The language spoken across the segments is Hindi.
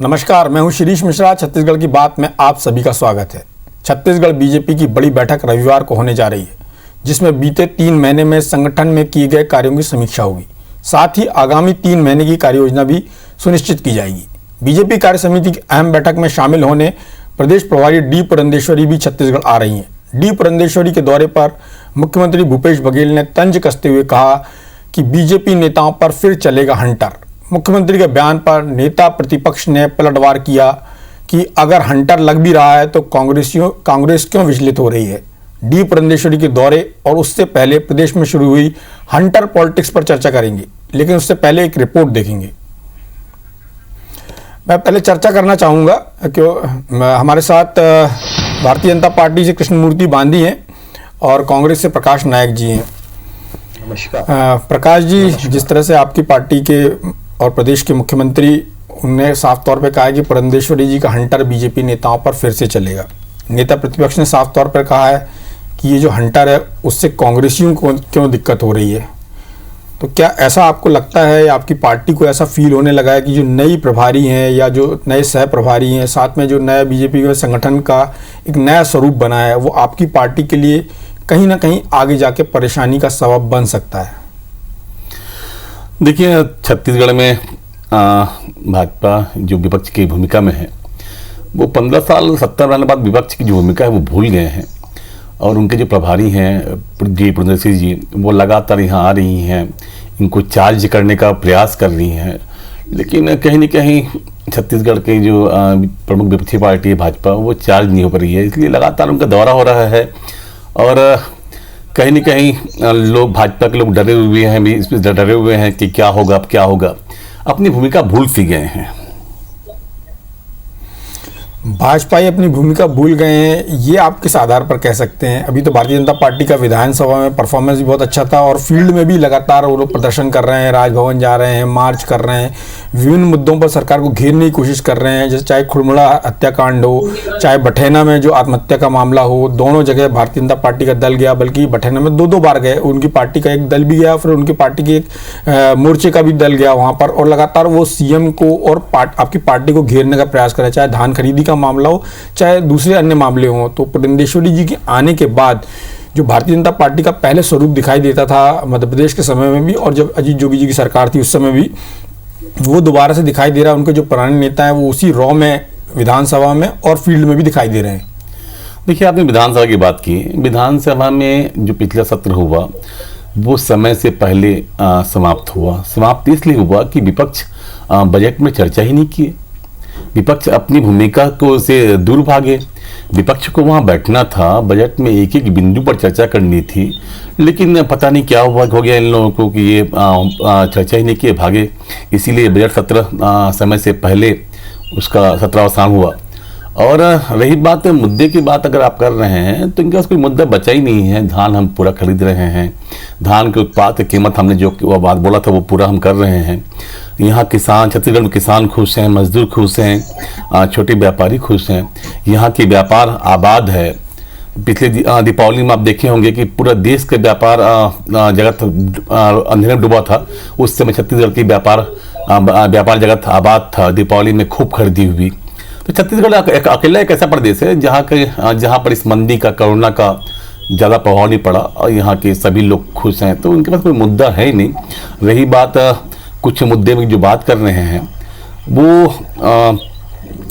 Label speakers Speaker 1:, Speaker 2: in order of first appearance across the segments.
Speaker 1: नमस्कार, मैं हूं शिरीष मिश्रा। छत्तीसगढ़ की बात में आप सभी का स्वागत है। छत्तीसगढ़ बीजेपी की बड़ी बैठक रविवार को होने जा रही है, जिसमें बीते 3 महीने में संगठन में किए गए कार्यों की समीक्षा होगी। साथ ही आगामी 3 महीने की कार्ययोजना भी सुनिश्चित की जाएगी। बीजेपी कार्य समिति की अहम बैठक में शामिल होने प्रदेश प्रभारी डी पुरंदेश्वरी भी छत्तीसगढ़ आ रही हैं। डी पुरंदेश्वरी के दौरे पर मुख्यमंत्री भूपेश बघेल ने तंज कसते हुए कहा कि बीजेपी नेताओं पर फिर चलेगा हंटर। मुख्यमंत्री के बयान पर नेता प्रतिपक्ष ने पलटवार किया कि अगर हंटर लग भी रहा है तो कांग्रेस क्यों विचलित हो रही है। डी पुरंदेश्वरी के दौरे और उससे पहले प्रदेश में शुरू हुई हंटर पॉलिटिक्स पर चर्चा करेंगे, लेकिन उससे पहले एक रिपोर्ट देखेंगे। मैं पहले चर्चा करना चाहूँगा कि हमारे साथ भारतीय जनता पार्टी से कृष्णमूर्ति बांदी हैं और कांग्रेस से प्रकाश नायक जी हैं।
Speaker 2: नमस्कार।
Speaker 1: प्रकाश जी, जिस तरह से आपकी पार्टी के और प्रदेश के मुख्यमंत्री उनने साफ तौर पर कहा है कि पुरंदेश्वरी जी का हंटर बीजेपी नेताओं पर फिर से चलेगा। नेता प्रतिपक्ष ने साफ तौर पर कहा है कि ये जो हंटर है उससे कांग्रेसियों को क्यों दिक्कत हो रही है। तो क्या ऐसा आपको लगता है या आपकी पार्टी को ऐसा फील होने लगा है कि जो नई प्रभारी हैं या जो नए सह प्रभारी हैं, साथ में जो नया बीजेपी के संगठन का एक नया स्वरूप बना है, वो आपकी पार्टी के लिए कहीं ना कहीं आगे जाके परेशानी का सबब बन सकता है?
Speaker 2: देखिए, छत्तीसगढ़ में भाजपा जो विपक्ष की भूमिका में है, वो 15 साल सत्ता रहने बाद विपक्ष की जो भूमिका है वो भूल गए हैं। और उनके जो प्रभारी हैं डी पुरंदेश्वरी जी, वो लगातार यहाँ आ रही हैं, इनको चार्ज करने का प्रयास कर रही हैं, लेकिन कहीं न कहीं छत्तीसगढ़ के जो प्रमुख विपक्षी पार्टी है भाजपा, वो चार्ज नहीं हो पा रही है। इसलिए लगातार उनका दौरा हो रहा है और कहीं न कहीं लोग, भाजपा के लोग डरे हुए हैं, भी इसमें डरे हुए हैं कि क्या होगा, अब क्या होगा। अपनी भूमिका भूल सी गए हैं।
Speaker 1: भाजपाई अपनी भूमिका भूल गए हैं, ये आप किस आधार पर कह सकते हैं? अभी तो भारतीय जनता पार्टी का विधानसभा में परफॉर्मेंस भी बहुत अच्छा था और फील्ड में भी लगातार वो लोग प्रदर्शन कर रहे हैं, राजभवन जा रहे हैं, मार्च कर रहे हैं, विभिन्न मुद्दों पर सरकार को घेरने की कोशिश कर रहे हैं। जैसे चाहे खुड़मुड़ा हत्याकांड हो, चाहे बठेना में जो आत्महत्या का मामला हो, दोनों जगह भारतीय जनता पार्टी का दल गया। बल्कि बठेना में 2 बार गए, उनकी पार्टी का एक दल भी गया, फिर उनकी पार्टी के एक मोर्चे का भी दल गया वहाँ पर, और लगातार वो सीएम को और आपकी पार्टी को घेरने का प्रयास कर रहे हैं, चाहे धान खरीदी मामला हो, चाहे दूसरे अन्य मामले हों। तो पुरंदेश्वरी जी के आने के बाद जो भारतीय जनता पार्टी का पहले स्वरूप दिखाई देता था मध्य प्रदेश के समय में भी, और जब अजीत जोगी जी की सरकार थी उस समय भी, वो दोबारा से दिखाई दे रहा है। उनके जो पुराने नेता हैं वो उसी रॉ में विधानसभा में और फील्ड में भी दिखाई दे रहे हैं।
Speaker 2: देखिए, आपने विधानसभा की बात की। विधानसभा में जो पिछला सत्र हुआ वो समय से पहले समाप्त हुआ। समाप्त इसलिए हुआ कि विपक्ष बजट में चर्चा ही नहीं किए। विपक्ष अपनी भूमिका को से दूर भागे। विपक्ष को वहाँ बैठना था, बजट में एक एक बिंदु पर चर्चा करनी थी, लेकिन पता नहीं क्या हो गया इन लोगों को कि ये चर्चा ही नहीं किए, भागे। इसीलिए बजट सत्र समय से पहले उसका सत्रावसान हुआ। और रही बात मुद्दे की बात अगर आप कर रहे हैं तो इनके पास कोई मुद्दा बचा ही नहीं है। धान हम पूरा खरीद रहे हैं, धान के उत्पाद की कीमत हमने जो वो बात बोला था वो पूरा हम कर रहे हैं। यहाँ किसान, छत्तीसगढ़ में किसान खुश हैं, मजदूर खुश हैं, छोटे व्यापारी खुश हैं। यहाँ की व्यापार आबाद है। पिछले दीपावली में आप देखे होंगे कि पूरा देश का व्यापार जगत अंधेरे में डूबा था। उस समय छत्तीसगढ़ की व्यापार जगत आबाद था, दीपावली में खूब खरीदी हुई। तो छत्तीसगढ़ अकेला एक ऐसा प्रदेश है जहाँ पर इस मंदी का, कोरोना का ज़्यादा प्रभाव नहीं पड़ा और यहाँ के सभी लोग खुश हैं। तो उनके पास कोई मुद्दा है ही नहीं। रही बात कुछ मुद्दे में जो बात कर रहे हैं वो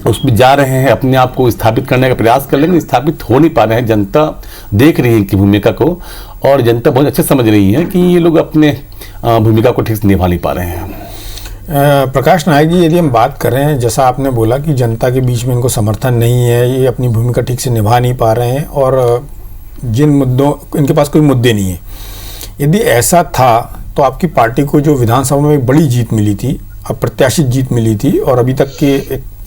Speaker 2: उसमें जा रहे हैं, अपने आप को स्थापित करने का प्रयास कर लेंगे, स्थापित हो नहीं पा रहे हैं। जनता देख रही है इनकी भूमिका को और जनता बहुत अच्छे समझ रही है कि ये लोग अपने भूमिका को ठीक से निभा नहीं पा रहे हैं।
Speaker 1: प्रकाश नायक जी, यदि हम बात करें, जैसा आपने बोला कि जनता के बीच में इनको समर्थन नहीं है, ये अपनी भूमिका ठीक से निभा नहीं पा रहे हैं और जिन मुद्दों, इनके पास कोई मुद्दे नहीं है। यदि ऐसा था तो आपकी पार्टी को जो विधानसभा में एक बड़ी जीत मिली थी, अप्रत्याशित जीत मिली थी और अभी तक के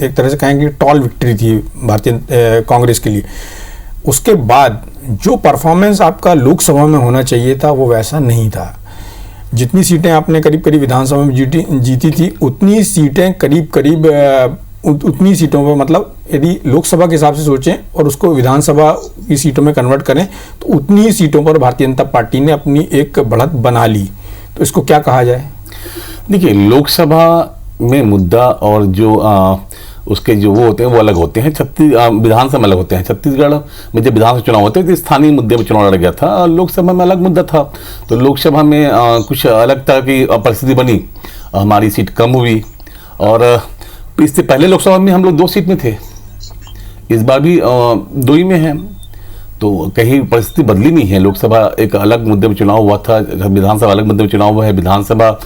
Speaker 1: एक तरह से कहेंगे टॉल विक्ट्री थी भारतीय कांग्रेस के लिए, उसके बाद जो परफॉर्मेंस आपका लोकसभा में होना चाहिए था वो वैसा नहीं था। जितनी सीटें आपने करीब करीब विधानसभा में जीती थी, उतनी सीटें करीब उतनी सीटों पर, मतलब यदि लोकसभा के हिसाब से सोचें और उसको विधानसभा की सीटों में कन्वर्ट करें तो उतनी ही सीटों पर भारतीय जनता पार्टी ने अपनी एक बढ़त बना ली। तो इसको क्या कहा जाए?
Speaker 2: देखिए, लोकसभा में मुद्दा और जो उसके जो वो होते हैं वो अलग होते हैं, विधानसभा में अलग होते हैं। छत्तीसगढ़ में जब विधानसभा चुनाव होते हैं तो स्थानीय मुद्दे में चुनाव लड़ गया था, लोकसभा में अलग मुद्दा था। तो लोकसभा में कुछ अलग तरह की परिस्थिति बनी, हमारी सीट कम हुई, और इससे पहले लोकसभा में हम लोग 2 सीट में थे, इस बार भी 2 ही में हैं। तो कहीं परिस्थिति बदली नहीं है। लोकसभा एक अलग मुद्दे में चुनाव हुआ था, विधानसभा अलग मुद्दे में चुनाव हुआ है। विधानसभा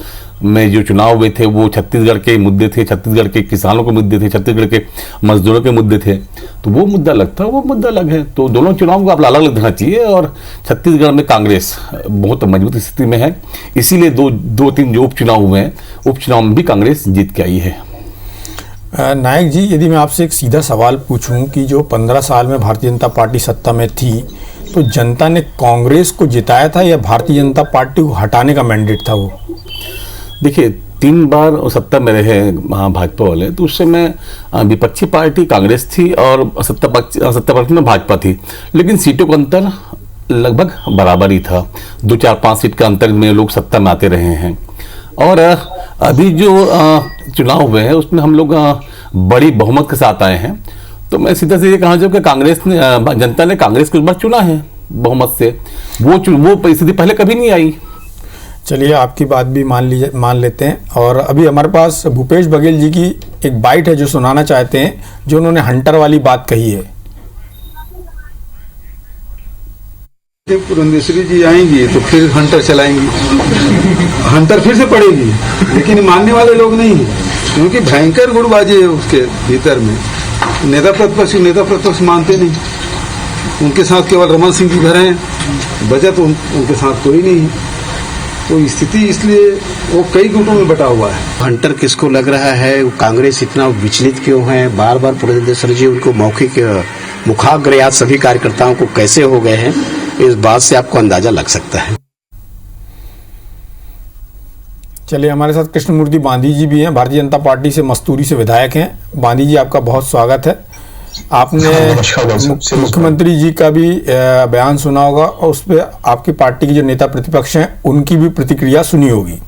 Speaker 2: में जो चुनाव हुए थे वो छत्तीसगढ़ के मुद्दे थे, छत्तीसगढ़ के किसानों के मुद्दे थे, छत्तीसगढ़ के मजदूरों के मुद्दे थे। तो वो मुद्दा अलग था, वो मुद्दा अलग है। तो दोनों चुनाव को आप अलग अलग देखना चाहिए। और छत्तीसगढ़ में कांग्रेस बहुत मजबूत स्थिति में है, इसीलिए 2-3 जो उपचुनाव हुए हैं, उपचुनाव में भी कांग्रेस जीत के आई है।
Speaker 1: नायक जी, यदि मैं आपसे एक सीधा सवाल पूछूं कि जो 15 साल में भारतीय जनता पार्टी सत्ता में थी, तो जनता ने कांग्रेस को जिताया था या भारतीय जनता पार्टी को हटाने का मैंडेट था वो?
Speaker 2: देखिए, 3 बार सत्ता में रहे भाजपा वाले, तो उस समय विपक्षी पार्टी कांग्रेस थी और सत्ता पक्ष में भाजपा थी, लेकिन सीटों का अंतर लगभग बराबर ही था। 2, 4, 5 सीट का अंतर में लोग सत्ता में आते रहे हैं। और अभी जो चुनाव हुए हैं उसमें हम लोग बड़ी बहुमत के साथ आए हैं। तो मैं सीधा से ये कहना चाहूँ कि कांग्रेस ने, जनता ने कांग्रेस को इस बार चुना है बहुमत से। वो परिस्थिति पहले कभी नहीं आई।
Speaker 1: चलिए, आपकी बात भी मान लेते हैं। और अभी हमारे पास भूपेश बघेल जी की एक बाइट है जो सुनाना चाहते हैं, जो उन्होंने हंटर वाली बात कही है।
Speaker 3: पुरंदेश्वरी जी आएंगी तो फिर हंटर चलाएंगी, हंटर फिर से पड़ेगी, लेकिन मानने वाले लोग नहीं हैं, क्योंकि भयंकर गुटबाजी है उसके भीतर में। नेता प्रतिपक्ष मानते नहीं, उनके साथ केवल रमन सिंह जी भरे हैं, बचत उनके साथ कोई नहीं है। तो स्थिति इसलिए वो कई गुटों में बटा हुआ है।
Speaker 4: हंटर किसको लग रहा है, कांग्रेस इतना विचलित क्यों है, बार बार पुरंदेश्वरी जी उनको मौखिक मुखाग्रयात सभी कार्यकर्ताओं को कैसे हो गए हैं, इस बात से आपको अंदाजा लग सकता है।
Speaker 1: चलिए, हमारे साथ कृष्णमूर्ति बांधी जी भी हैं, भारतीय जनता पार्टी से मस्तूरी से विधायक हैं। बांधी जी, आपका बहुत स्वागत है। आपने मुख्यमंत्री जी का भी बयान सुना होगा और उस पर आपकी पार्टी के जो नेता प्रतिपक्ष हैं उनकी भी प्रतिक्रिया सुनी होगी।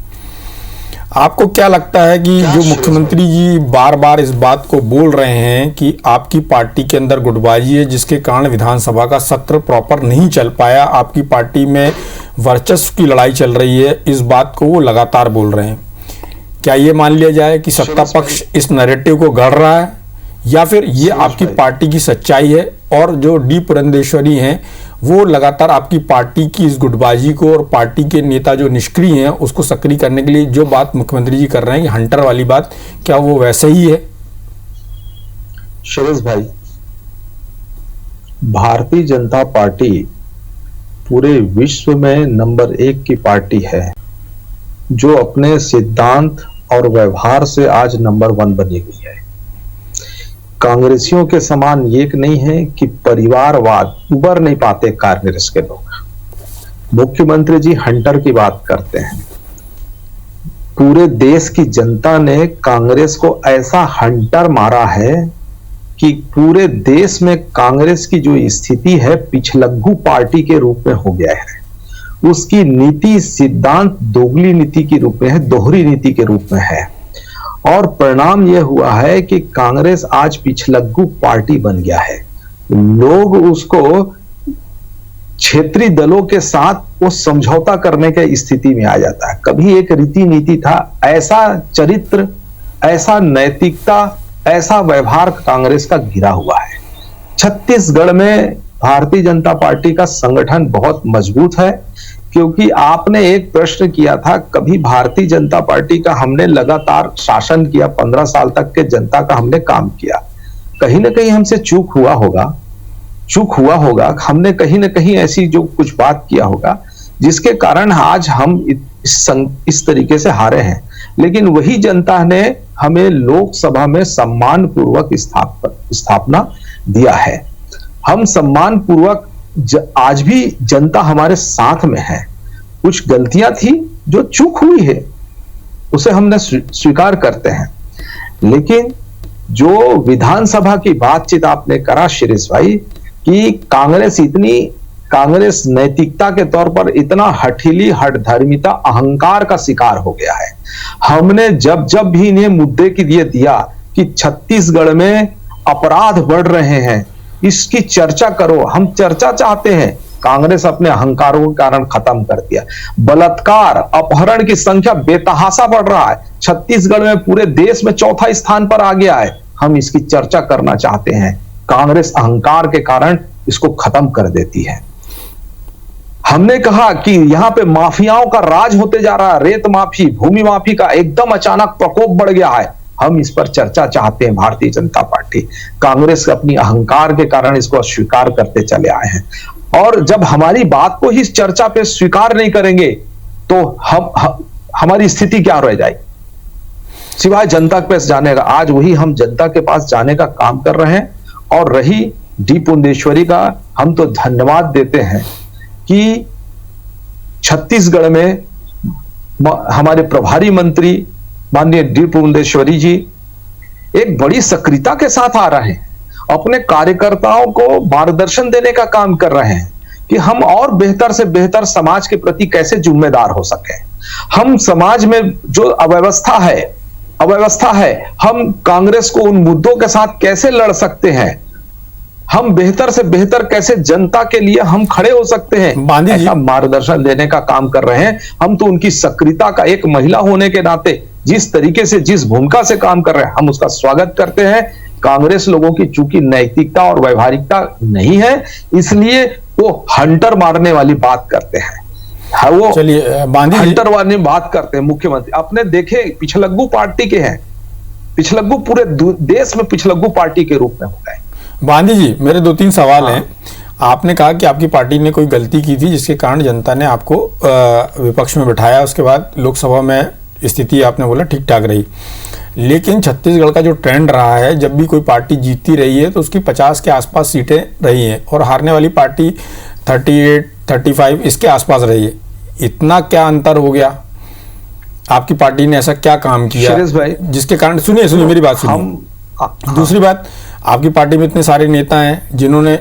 Speaker 1: आपको क्या लगता है कि जो मुख्यमंत्री जी बार बार इस बात को बोल रहे हैं कि आपकी पार्टी के अंदर गुटबाजी है, जिसके कारण विधानसभा का सत्र प्रॉपर नहीं चल पाया, आपकी पार्टी में वर्चस्व की लड़ाई चल रही है, इस बात को वो लगातार बोल रहे हैं, क्या ये मान लिया जाए कि सत्ता पक्ष इस नैरेटिव को गढ़ रहा है, या फिर ये आपकी पार्टी की सच्चाई है और जो डी पुरंदेश्वरी हैं वो लगातार आपकी पार्टी की इस गुटबाजी को और पार्टी के नेता जो निष्क्रिय हैं उसको सक्रिय करने के लिए जो बात मुख्यमंत्री जी कर रहे हैं कि हंटर वाली बात, क्या वो वैसे ही है?
Speaker 5: सुरेश भाई, भारतीय जनता पार्टी पूरे विश्व में नंबर 1 की पार्टी है, जो अपने सिद्धांत और व्यवहार से आज नंबर 1 बनी हुई है। कांग्रेसियों के समान ये नहीं है कि परिवारवाद उबर नहीं पाते कांग्रेस के लोग। मुख्यमंत्री जी हंटर की बात करते हैं, पूरे देश की जनता ने कांग्रेस को ऐसा हंटर मारा है कि पूरे देश में कांग्रेस की जो स्थिति है पिछलग्गू पार्टी के रूप में हो गया है। उसकी नीति सिद्धांत दोगली नीति के रूप में है, दोहरी नीति के रूप में है, और परिणाम यह हुआ है कि कांग्रेस आज पिछलग्गू पार्टी बन गया है। लोग उसको क्षेत्रीय दलों के साथ वो समझौता करने के स्थिति में आ जाता है। कभी एक रीति नीति था, ऐसा चरित्र, ऐसा नैतिकता, ऐसा व्यवहार कांग्रेस का घिरा हुआ है। छत्तीसगढ़ में भारतीय जनता पार्टी का संगठन बहुत मजबूत है, क्योंकि आपने एक प्रश्न किया था, कभी भारतीय जनता पार्टी का हमने लगातार शासन किया, 15 साल तक के जनता का हमने काम किया, कहीं ना कहीं हमसे चूक हुआ होगा, हमने कहीं ना कहीं ऐसी जो कुछ बात किया होगा जिसके कारण आज हम इस तरीके से हारे हैं। लेकिन वही जनता ने हमें लोकसभा में सम्मान पूर्वक स्थापना दिया है। हम सम्मान पूर्वक आज भी जनता हमारे साथ में है। कुछ गलतियां थी जो चूक हुई है, उसे हमने स्वीकार करते हैं, लेकिन जो विधानसभा की बातचीत आपने करा शिरीष भाई कि कांग्रेस नैतिकता के तौर पर इतना हठीली, हठधर्मिता, अहंकार का शिकार हो गया है। हमने जब भी इन्हें मुद्दे के लिए दिया कि कि छत्तीसगढ़ में अपराध बढ़ रहे हैं, इसकी चर्चा करो। हम चर्चा चाहते हैं। कांग्रेस अपने अहंकारों के कारण खत्म कर दिया। बलात्कार, अपहरण की संख्या बेतहाशा बढ़ रहा है। छत्तीसगढ़ में पूरे देश में चौथा स्थान पर आ गया है। हम इसकी चर्चा करना चाहते हैं। कांग्रेस अहंकार के कारण इसको खत्म कर देती है। हमने कहा कि यहां पे माफियाओं का राज होते जा रहा है। रेत माफी, भूमि माफी का एकदम अचानक प्रकोप बढ़ गया है। हम इस पर चर्चा चाहते हैं। भारतीय जनता पार्टी, कांग्रेस अपनी अहंकार के कारण इसको अस्वीकार करते चले आए हैं। और जब हमारी बात को ही चर्चा पे स्वीकार नहीं करेंगे तो हमारी स्थिति क्या रह जाएगी सिवाय जनता के पास जाने का। आज वही हम जनता के पास जाने का काम कर रहे हैं। और रही डी पुंडेश्वरी का, हम तो धन्यवाद देते हैं कि छत्तीसगढ़ में हमारे प्रभारी मंत्री माननीय डी पुंडेश्वरी जी एक बड़ी सक्रियता के साथ आ रहे हैं। अपने कार्यकर्ताओं को मार्गदर्शन देने का काम कर रहे हैं कि हम और बेहतर से बेहतर समाज के प्रति कैसे जिम्मेदार हो सके। हम समाज में जो अव्यवस्था है, हम कांग्रेस को उन मुद्दों के साथ कैसे लड़ सकते हैं, हम बेहतर से बेहतर कैसे जनता के लिए हम खड़े हो सकते हैं, ऐसा मार्गदर्शन देने का काम कर रहे हैं। हम तो उनकी सक्रियता का, एक महिला होने के नाते जिस तरीके से, जिस भूमिका से काम कर रहे हैं, हम उसका स्वागत करते हैं। कांग्रेस लोगों की चूंकि नैतिकता और व्यवहारिकता नहीं है, इसलिए वो हंटर मारने वाली बात करते हैं। वो
Speaker 1: चलिए
Speaker 5: हंटर वाली बात करते हैं। मुख्यमंत्री अपने देखे पिछलग्गू पार्टी के हैं। पिछलग्गू पूरे देश में पिछलग्गू पार्टी के रूप में हो गए।
Speaker 1: बांदी जी, मेरे 2-3 सवाल हैं। आपने कहा कि आपकी पार्टी ने कोई गलती की थी जिसके कारण जनता ने आपको विपक्ष में बिठाया, उसके बाद लोकसभा में स्थिति आपने बोला ठीक ठाक रही। लेकिन छत्तीसगढ़ का जो ट्रेंड रहा है, जब भी कोई पार्टी जीतती रही है तो उसकी 50 के आसपास सीटें रही हैं और हारने वाली पार्टी 38, 35 इसके आसपास रही है। इतना क्या अंतर हो गया? आपकी पार्टी ने ऐसा क्या काम किया
Speaker 5: भाई
Speaker 1: जिसके कारण, सुनिए मेरी बात सुनिए। दूसरी बात, आपकी पार्टी में इतने सारे नेता हैं जिन्होंने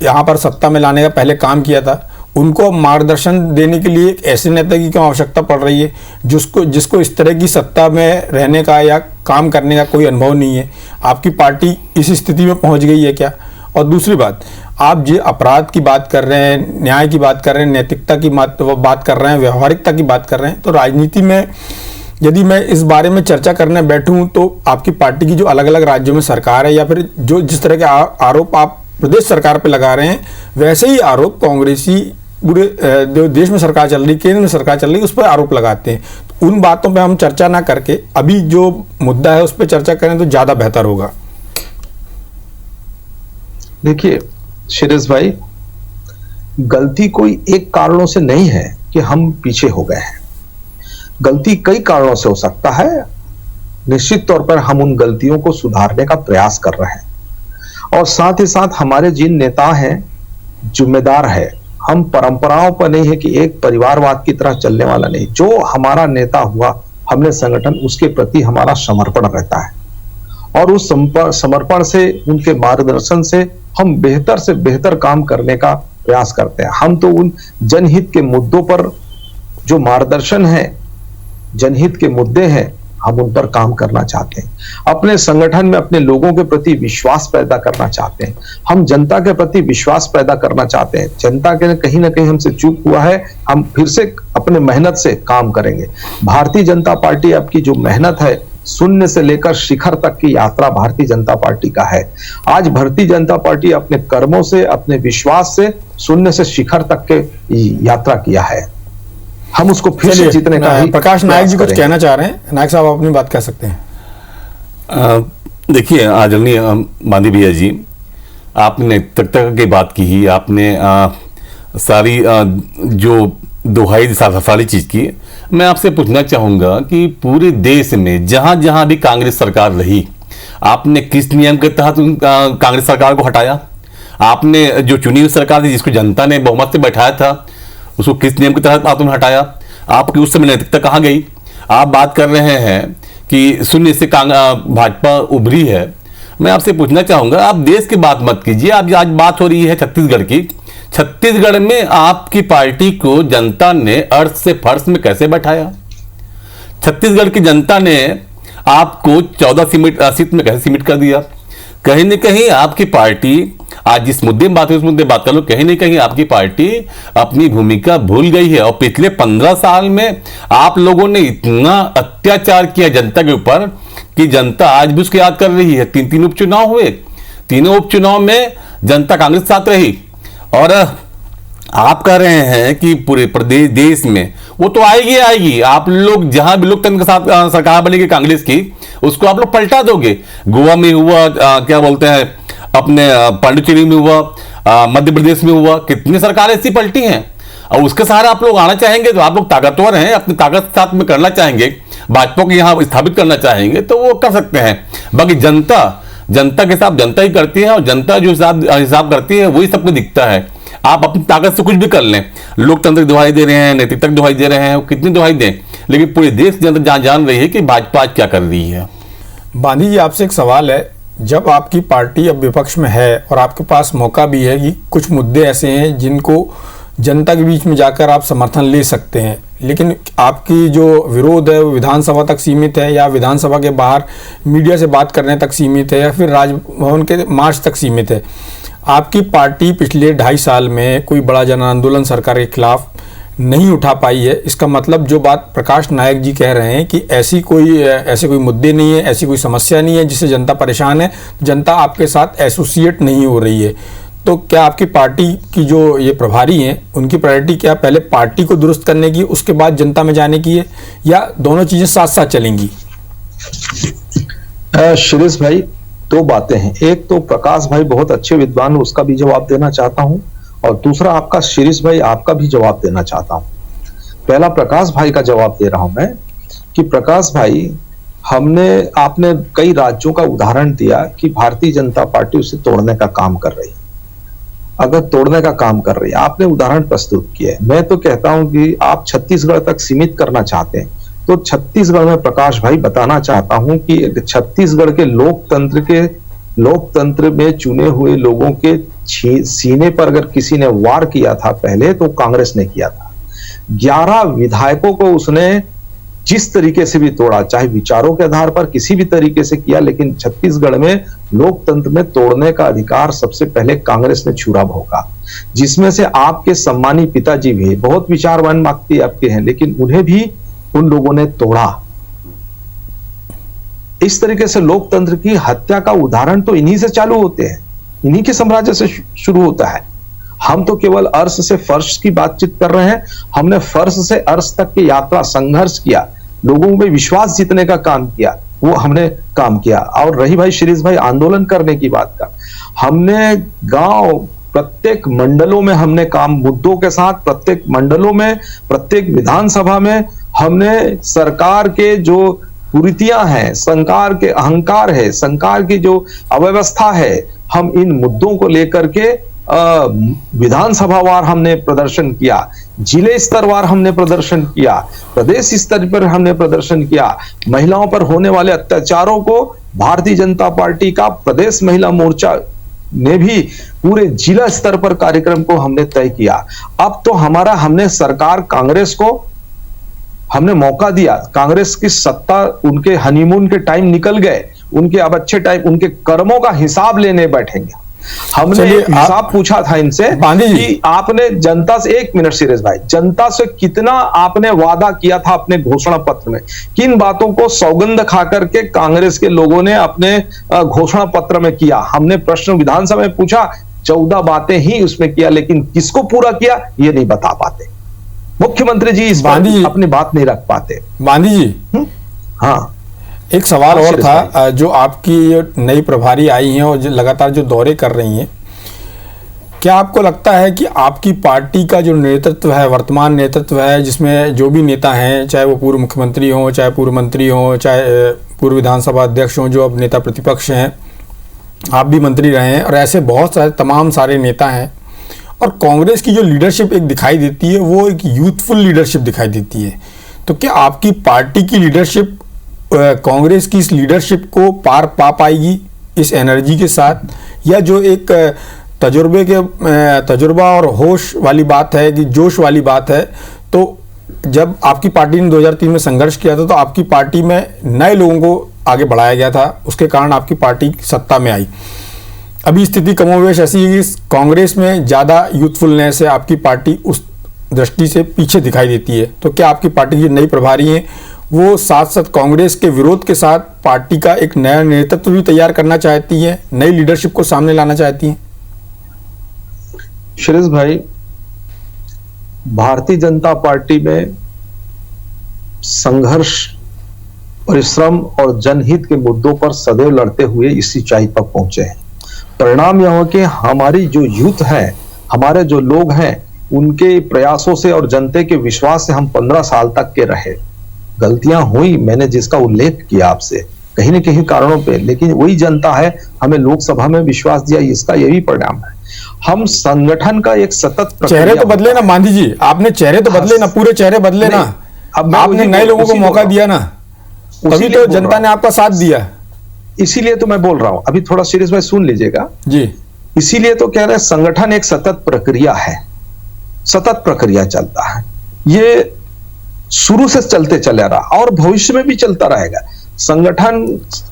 Speaker 1: यहाँ पर सत्ता में लाने का पहले काम किया था, उनको मार्गदर्शन देने के लिए एक ऐसे नेता की क्यों आवश्यकता पड़ रही है जिसको इस तरह की सत्ता में रहने का या काम करने का कोई अनुभव नहीं है? आपकी पार्टी इस स्थिति में पहुंच गई है क्या? और दूसरी बात, आप जो अपराध की बात कर रहे हैं, न्याय की बात कर रहे हैं, नैतिकता की बात कर रहे हैं, व्यवहारिकता की बात कर रहे हैं, तो राजनीति में यदि मैं इस बारे में चर्चा करने बैठूं तो आपकी पार्टी की जो अलग अलग राज्यों में सरकार है या फिर जो जिस तरह के आरोप आप प्रदेश सरकार पे लगा रहे हैं, वैसे ही आरोप कांग्रेसी पूरे जो देश में सरकार चल रही, केंद्र में सरकार चल रही, उस पर आरोप लगाते हैं। तो उन बातों पे हम चर्चा ना करके अभी जो मुद्दा है उस पर चर्चा करें तो ज्यादा बेहतर होगा।
Speaker 5: देखिए शिरीष भाई, गलती कोई एक कारणों से नहीं है कि हम पीछे हो गए हैं। गलती कई कारणों से हो सकता है। निश्चित तौर पर हम उन गलतियों को सुधारने का प्रयास कर रहे हैं और साथ ही साथ हमारे जिन नेता हैं जिम्मेदार है। हम परंपराओं पर नहीं है कि एक परिवारवाद की तरह चलने वाला नहीं। जो हमारा नेता हुआ, हमने संगठन, उसके प्रति हमारा समर्पण रहता है और उस समर्पण से, उनके मार्गदर्शन से हम बेहतर से बेहतर काम करने का प्रयास करते हैं। हम तो उन जनहित के मुद्दों पर जो मार्गदर्शन है, जनहित के मुद्दे हैं, हम उन पर काम करना चाहते हैं। अपने संगठन में अपने लोगों के प्रति विश्वास पैदा करना चाहते हैं। हम जनता के प्रति विश्वास पैदा करना चाहते हैं। जनता के कहीं ना कहीं हमसे चूक हुआ है, हम फिर से अपने मेहनत से काम करेंगे। भारतीय जनता पार्टी आपकी जो मेहनत है, शून्य से लेकर शिखर तक की यात्रा भारतीय जनता पार्टी का है। आज भारतीय जनता पार्टी अपने कर्मों से, अपने विश्वास से शून्य से शिखर तक के यात्रा किया है। हम उसको फिर से जीतने का ही
Speaker 1: प्रकाश नायक जी कुछ कहना चाह रहे हैं। नायक साहब, अपनी बात कह सकते हैं।
Speaker 2: देखिए आदरणीय बांदी भैया जी, आपने नैतिकता की बात की ही, आपने सारी जो दोहाई सारी चीज की। मैं आपसे पूछना चाहूंगा कि पूरे देश में जहां जहां भी कांग्रेस सरकार रही, आपने किस नियम के तहत कांग्रेस सरकार को हटाया? आपने जो चुनी हुई सरकार थी, जिसको जनता ने बहुमत से बैठाया था, उसको किस नियम के तहत आपने हटाया? आपकी उस समय नैतिकता कहाँ गई? आप बात कर रहे हैं कि शून्य से भाजपा उभरी है। मैं आपसे पूछना चाहूंगा, आप देश की बात मत कीजिए, आप आज बात हो रही है छत्तीसगढ़ की। छत्तीसगढ़ में आपकी पार्टी को जनता ने अर्थ से फर्श में कैसे बैठाया? छत्तीसगढ़ की जनता ने आपको 14 सीट में कैसे सीमित कर दिया? कहीं न कहीं आपकी पार्टी, आज जिस मुद्दे में बात है उस मुद्दे बात कर लो, कहीं न कहीं आपकी पार्टी अपनी भूमिका भूल गई है। और पिछले 15 साल में आप लोगों ने इतना अत्याचार किया जनता के ऊपर कि जनता आज भी उसको याद कर रही है। 3 उपचुनाव हुए, तीनों उपचुनाव में जनता कांग्रेस के साथ रही। और आप कह रहे हैं कि पूरे प्रदेश देश में वो तो आएगी। आप लोग जहां भी लोकतंत्र के साथ सरकार बनेगी कांग्रेस की, उसको आप लोग पलटा दोगे। गोवा में हुआ, क्या बोलते हैं, अपने पांडिचेरी में हुआ, मध्य प्रदेश में हुआ, कितनी सरकारें ऐसी पलटी हैं। और उसके सहारे आप लोग आना चाहेंगे तो आप लोग ताकतवर हैं, अपनी ताकत के साथ में करना चाहेंगे, भाजपा को यहां स्थापित करना चाहेंगे तो वो कर सकते हैं। बाकी जनता के हिसाब जनता ही करती है, और जनता जो हिसाब करती है वही सबको दिखता है। आप अपनी ताकत से कुछ भी कर लें, लोकतंत्र की दुहाई दे रहे हैं, नैतिकता की दुहाई दे रहे हैं, कितनी दुहाई दें, लेकिन पूरे देश जनता जान रही है कि भाजपा आज क्या कर रही है।
Speaker 1: बांधी जी, आपसे एक सवाल है, जब आपकी पार्टी अब विपक्ष में है और आपके पास मौका भी है कि कुछ मुद्दे ऐसे हैं जिनको जनता के बीच में जाकर आप समर्थन ले सकते हैं, लेकिन आपकी जो विरोध है वो विधानसभा तक सीमित है, या विधानसभा के बाहर मीडिया से बात करने तक सीमित है, या फिर राजभवन के मार्च तक सीमित है। आपकी पार्टी पिछले 2.5 साल में कोई बड़ा जन आंदोलन सरकार के खिलाफ नहीं उठा पाई है। इसका मतलब जो बात प्रकाश नायक जी कह रहे हैं कि ऐसे कोई मुद्दे नहीं है, ऐसी कोई समस्या नहीं है जिससे जनता परेशान है, जनता आपके साथ एसोसिएट नहीं हो रही है। तो क्या आपकी पार्टी की जो ये प्रभारी हैं उनकी प्रायोरिटी क्या पहले पार्टी को दुरुस्त करने की, उसके बाद जनता में जाने की है, या दोनों चीजें साथ साथ चलेंगी?
Speaker 5: शिरीष भाई, 2 बातें हैं। एक तो प्रकाश भाई बहुत अच्छे विद्वान, उसका भी जवाब देना चाहता हूं, और दूसरा आपका शिरीष भाई आपका भी जवाब देना चाहता हूं। पहला प्रकाश भाई का जवाब दे रहा हूं मैं कि प्रकाश भाई, आपने कई राज्यों का उदाहरण दिया कि भारतीय जनता पार्टी उसे तोड़ने का काम कर रही है। अगर तोड़ने का काम कर रही है, आपने उदाहरण प्रस्तुत किया है। मैं तो कहता हूं कि आप छत्तीसगढ़ तक सीमित करना चाहते हैं, तो छत्तीसगढ़ में प्रकाश भाई बताना चाहता हूं कि छत्तीसगढ़ के लोकतंत्र में चुने हुए लोगों के सीने पर अगर किसी ने वार किया था पहले, तो कांग्रेस ने किया था। 11 विधायकों को उसने जिस तरीके से भी तोड़ा, चाहे विचारों के आधार पर किसी भी तरीके से किया, लेकिन छत्तीसगढ़ में लोकतंत्र में तोड़ने का अधिकार सबसे पहले कांग्रेस ने छुरा भोगा, जिसमें से आपके सम्मानी पिताजी भी बहुत विचारवान व्यक्ति आपके हैं, लेकिन उन्हें भी उन लोगों ने तोड़ा। इस तरीके से लोकतंत्र की हत्या का उदाहरण तो इन्हीं से चालू होते हैं, इन्हीं के साम्राज्य से शुरू होता है। हम तो केवल अर्श से फर्श की बातचीत कर रहे हैं। हमने फर्श से अर्श तक की यात्रा, संघर्ष किया, लोगों में विश्वास जीतने का काम किया, वो हमने काम किया। और रही भाई शिरीष भाई आंदोलन करने की बात का, हमने गांव प्रत्येक मंडलों में हमने काम, मुद्दों के साथ प्रत्येक मंडलों में, प्रत्येक विधानसभा में हमने सरकार के जो कुरीतियां हैं, सरकार के अहंकार है, सरकार की जो अव्यवस्था है, हम इन मुद्दों को लेकर के विधानसभा वार हमने प्रदर्शन किया, जिले स्तर वार हमने प्रदर्शन किया, प्रदेश स्तर पर हमने प्रदर्शन किया। महिलाओं पर होने वाले अत्याचारों को भारतीय जनता पार्टी का प्रदेश महिला मोर्चा ने भी पूरे जिला स्तर पर कार्यक्रम को हमने तय किया। अब तो हमने सरकार कांग्रेस को हमने मौका दिया। कांग्रेस की सत्ता, उनके हनीमून के टाइम निकल गए, उनके अब अच्छे टाइम, उनके कर्मों का हिसाब लेने बैठेंगे। हमने हिसाब पूछा था इनसे कि आपने जनता से, 1 मिनट सीरियस भाई, जनता से कितना आपने वादा किया था अपने घोषणा पत्र में, किन बातों को सौगंध खा करके कांग्रेस के लोगों ने अपने घोषणा पत्र में किया। हमने प्रश्न विधानसभा में पूछा, 14 बातें ही उसमें किया, लेकिन किसको पूरा किया ये नहीं बता पाते। मुख्यमंत्री जी इस बात अपनी बात नहीं रख पाते।
Speaker 1: बांधी जी,
Speaker 5: हाँ,
Speaker 1: एक सवाल और था, जो आपकी नई प्रभारी आई हैं और लगातार जो दौरे कर रही हैं, क्या आपको लगता है कि आपकी पार्टी का जो नेतृत्व है, वर्तमान नेतृत्व है, जिसमें जो भी नेता हैं, चाहे वो पूर्व मुख्यमंत्री हों, चाहे पूर्व मंत्री हों, चाहे पूर्व विधानसभा अध्यक्ष हों, जो अब नेता प्रतिपक्ष हैं, आप भी मंत्री रहे हैं, और ऐसे बहुत सारे तमाम सारे नेता हैं, और कांग्रेस की जो लीडरशिप एक दिखाई देती है वो एक यूथफुल लीडरशिप दिखाई देती है, तो क्या आपकी पार्टी की लीडरशिप कांग्रेस की इस लीडरशिप को पार पा पाएगी इस एनर्जी के साथ, या जो एक तजुर्बा और होश वाली बात है, कि जोश वाली बात है? तो जब आपकी पार्टी ने 2003 में संघर्ष किया था तो आपकी पार्टी में नए लोगों को आगे बढ़ाया गया था, उसके कारण आपकी पार्टी सत्ता में आई। अभी स्थिति कमोवेश ऐसी है कि कांग्रेस में ज़्यादा यूथफुलनेस है, आपकी पार्टी उस दृष्टि से पीछे दिखाई देती है। तो क्या आपकी पार्टी की नई प्रभारी हैं वो साथ साथ कांग्रेस के विरोध के साथ पार्टी का एक नया नेतृत्व भी तैयार करना चाहती है, नई लीडरशिप को सामने लाना चाहती हैं?
Speaker 5: शिरीष भाई, भारतीय जनता पार्टी में संघर्ष, परिश्रम और जनहित के मुद्दों पर सदैव लड़ते हुए इस ऊंचाई पर पहुंचे हैं। परिणाम यह हो कि हमारी जो यूथ है, हमारे जो लोग हैं, उनके प्रयासों से और जनता के विश्वास से हम 15 साल तक के रहे। गलतियां हुई, मैंने जिसका उल्लेख किया आपसे कहीं न कहीं कारणों पे, लेकिन वही जनता है हमें लोकसभा में विश्वास दिया, इसका यही परिणाम है। हम संगठन का एक सतत
Speaker 1: चेहरे तो बदले ना गांधी जी, आपने चेहरे तो बदले ना, पूरे चेहरे बदले ना, अब आपने नए लोगों को मौका दिया ना, तभी तो जनता ने आपका साथ दिया।
Speaker 5: इसीलिए तो मैं बोल रहा हूं, अभी थोड़ा सीरियस में सुन लीजिएगा
Speaker 1: जी।
Speaker 5: इसीलिए तो कह रहे हैं संगठन एक सतत प्रक्रिया है, सतत प्रक्रिया चलता है, ये शुरू से चलते चला रहा और भविष्य में भी चलता रहेगा। संगठन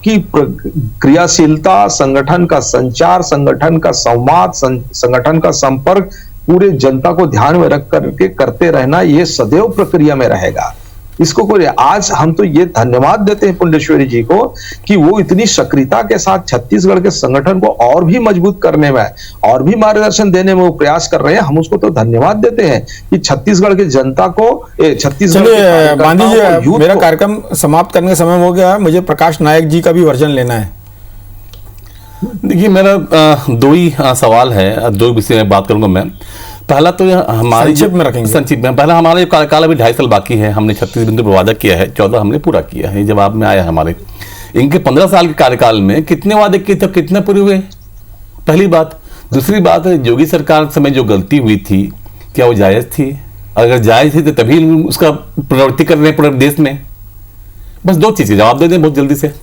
Speaker 5: की क्रियाशीलता, संगठन का संचार, संगठन का संवाद, संगठन का संपर्क पूरे जनता को ध्यान में रख करके करते रहना, ये सदैव प्रक्रिया में रहेगा। इसको कोई, आज हम तो ये धन्यवाद देते हैं पुंडेश्वरी जी को कि वो इतनी सक्रियता के साथ छत्तीसगढ़ के संगठन को और भी मजबूत करने में और भी मार्गदर्शन देने में वो प्रयास कर रहे हैं। हम उसको तो धन्यवाद देते हैं कि छत्तीसगढ़ की जनता को, छत्तीसगढ़
Speaker 1: गांधी जी, मेरा कार्यक्रम समाप्त करने का समय हो गया है, मुझे प्रकाश नायक जी का भी वर्जन लेना है।
Speaker 2: देखिए, मेरा दो ही सवाल है, दो विषय में बात करूंगा मैं। पहला तो हमारे
Speaker 1: संक्षिप्त में रखेंगे।
Speaker 2: संक्षिप्त में पहला, हमारा कार्यकाल अभी 2.5 साल बाकी है, हमने 36 बिंदु पर वादा किया है, 14 हमने पूरा किया है, जवाब में आया है हमारे। इनके 15 साल के कार्यकाल में कितने वादे किए थे, कितने पूरे हुए, पहली बात। दूसरी बात है, योगी सरकार समय जो गलती हुई थी, क्या वो जायज थी? अगर जायज थी तो तभी उसका प्रवृत्ति कर रहे हैं पूरे देश में। बस दो चीजें जवाब दे दें बहुत जल्दी से।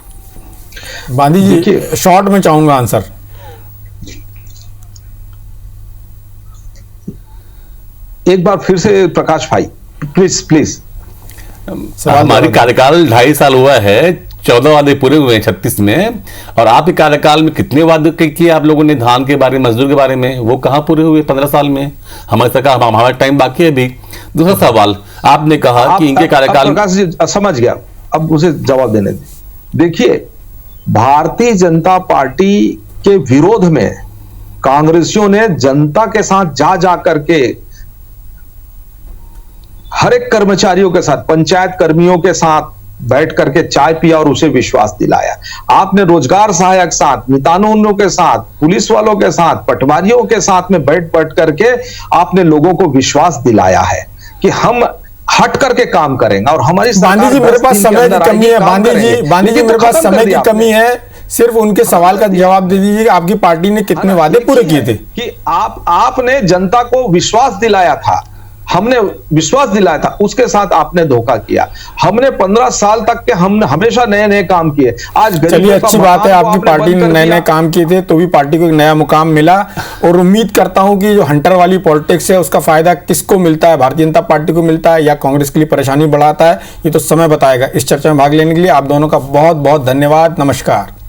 Speaker 1: गांधी जी, शॉर्ट में चाहूंगा आंसर।
Speaker 5: एक बार फिर से प्रकाश भाई, प्लीज प्लीज।
Speaker 2: हमारी कार्यकाल 2.5 साल हुआ है, 14 वादे पूरे हुए हैं 36 में, और आपके कार्यकाल में कितने वादे किए आप लोगों ने धान के बारे में, मजदूर के बारे में, वो कहां पूरे हुए 15 साल में? हमारी सरकार, हमारा टाइम बाकी है अभी। दूसरा सवाल, आपने कहा कि इनके कार्यकाल,
Speaker 5: प्रकाश जी समझ गया, अब उसे जवाब देने दे। देखिए, भारतीय जनता पार्टी के विरोध में कांग्रेसियों ने जनता के साथ जा करके, हर एक कर्मचारियों के साथ, पंचायत कर्मियों के साथ बैठ करके चाय पिया और उसे विश्वास दिलाया। आपने रोजगार सहायक साथ, मितानों के साथ, पुलिस वालों के साथ, पटवारियों के साथ में बैठ करके आपने लोगों को विश्वास दिलाया है कि हम हट करके काम करेंगे और हमारी
Speaker 1: गांधी जी, मेरे पास समय की कमी है। गांधी जी, मेरे पास समय की कमी है, सिर्फ उनके सवाल का जवाब दे दीजिए, आपकी पार्टी ने कितने वादे पूरे किए थे?
Speaker 5: कि आपने जनता को विश्वास दिलाया था, हमने विश्वास दिलाया था, उसके साथ आपने धोखा किया। हमने 15 साल तक के हमने हमेशा नए नए काम किए। आज
Speaker 1: चलिए, अच्छी बात है, आपकी पार्टी ने नए नए काम किए थे तो भी पार्टी को एक नया मुकाम मिला, और उम्मीद करता हूं कि जो हंटर वाली पॉलिटिक्स है उसका फायदा किसको मिलता है, भारतीय जनता पार्टी को मिलता है या कांग्रेस के लिए परेशानी बढ़ाता है, ये तो समय बताएगा। इस चर्चा में भाग लेने के लिए आप दोनों का बहुत बहुत धन्यवाद। नमस्कार।